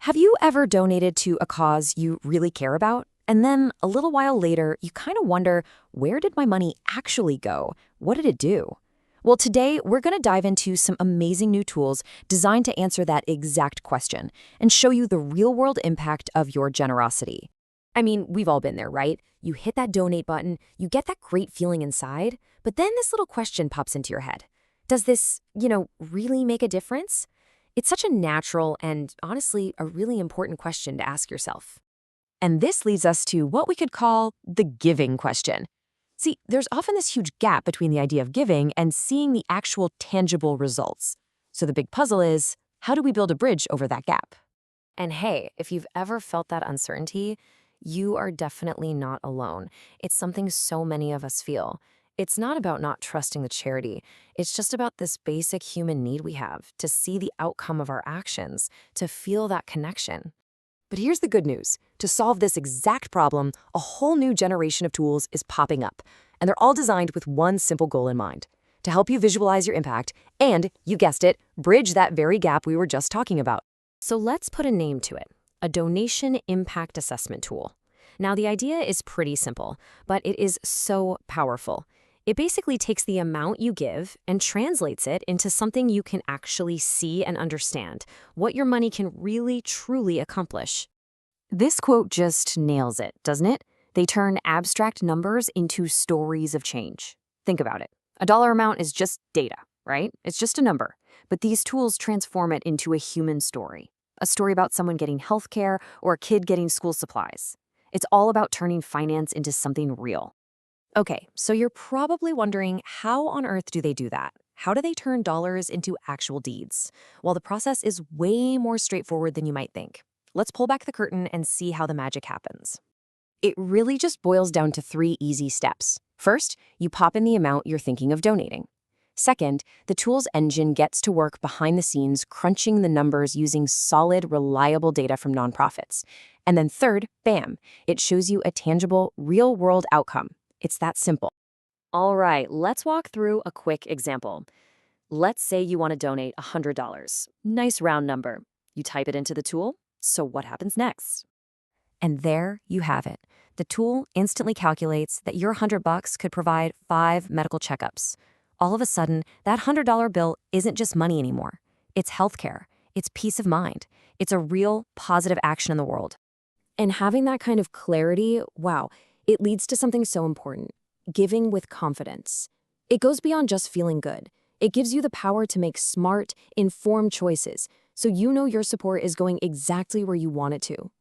Have you ever donated to a cause you really care about? And then a little while later, you kind of wonder, where did my money actually go? What did it do? Well, today we're going to dive into some amazing new tools designed to answer that exact question and show you the real-world impact of your generosity. I mean, we've all been there, right? You hit that donate button, you get that great feeling inside, but then this little question pops into your head. Does this, really make a difference? It's such a natural and honestly a really important question to ask yourself. And this leads us to what we could call the giving question. See, there's often this huge gap between the idea of giving and seeing the actual tangible results. So the big puzzle is, how do we build a bridge over that gap? And hey, if you've ever felt that uncertainty, you are definitely not alone. It's something so many of us feel. It's not about not trusting the charity. It's just about this basic human need we have to see the outcome of our actions, to feel that connection. But here's the good news. To solve this exact problem, a whole new generation of tools is popping up, and they're all designed with one simple goal in mind: to help you visualize your impact and, you guessed it, bridge that very gap we were just talking about. So let's put a name to it: a donation impact assessment tool. Now, the idea is pretty simple, but it is so powerful. It basically takes the amount you give and translates it into something you can actually see and understand, what your money can really, truly accomplish. This quote just nails it, doesn't it? They turn abstract numbers into stories of change. Think about it. A dollar amount is just data, right? It's just a number. But these tools transform it into a human story. A story about someone getting healthcare or a kid getting school supplies. It's all about turning finance into something real. Okay, so you're probably wondering, how on earth do they do that? How do they turn dollars into actual deeds? Well, the process is way more straightforward than you might think. Let's pull back the curtain and see how the magic happens. It really just boils down to 3 easy steps. First, you pop in the amount you're thinking of donating. Second, the tool's engine gets to work behind the scenes, crunching the numbers using solid, reliable data from nonprofits. And then third, bam, it shows you a tangible, real-world outcome. It's that simple. All right, let's walk through a quick example. Let's say you want to donate $100. Nice round number. You type it into the tool. So what happens next? And there you have it. The tool instantly calculates that your $100 could provide 5 medical checkups. All of a sudden, that $100 bill isn't just money anymore. It's healthcare. It's peace of mind. It's a real positive action in the world. And having that kind of clarity, wow, it leads to something so important: giving with confidence. It goes beyond just feeling good. It gives you the power to make smart, informed choices, so you know your support is going exactly where you want it to.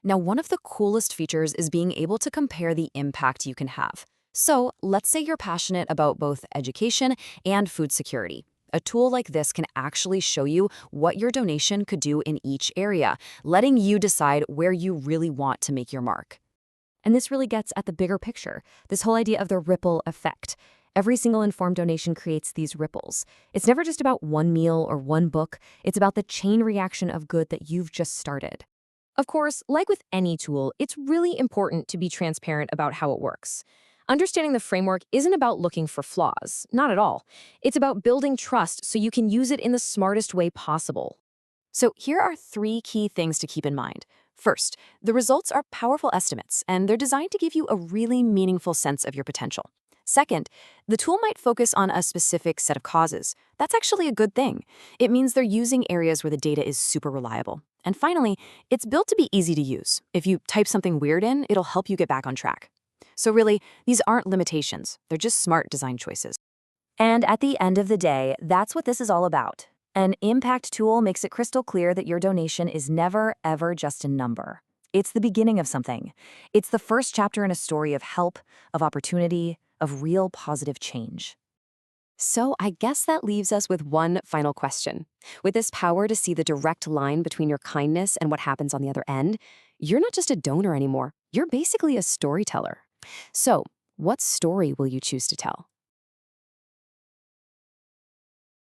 Now, one of the coolest features is being able to compare the impact you can have. So, let's say you're passionate about both education and food security. A tool like this can actually show you what your donation could do in each area, letting you decide where you really want to make your mark. And this really gets at the bigger picture, this whole idea of the ripple effect. Every single informed donation creates these ripples. It's never just about one meal or one book. It's about the chain reaction of good that you've just started. Of course, like with any tool, it's really important to be transparent about how it works. Understanding the framework isn't about looking for flaws, not at all. It's about building trust so you can use it in the smartest way possible. So here are 3 key things to keep in mind. First, the results are powerful estimates, and they're designed to give you a really meaningful sense of your potential. Second, the tool might focus on a specific set of causes. That's actually a good thing. It means they're using areas where the data is super reliable. And finally, it's built to be easy to use. If you type something weird in, it'll help you get back on track. So really, these aren't limitations. They're just smart design choices. And at the end of the day, that's what this is all about. An impact tool makes it crystal clear that your donation is never, ever just a number. It's the beginning of something. It's the first chapter in a story of help, of opportunity, of real positive change. So I guess that leaves us with one final question. With this power to see the direct line between your kindness and what happens on the other end, you're not just a donor anymore. You're basically a storyteller. So, what story will you choose to tell?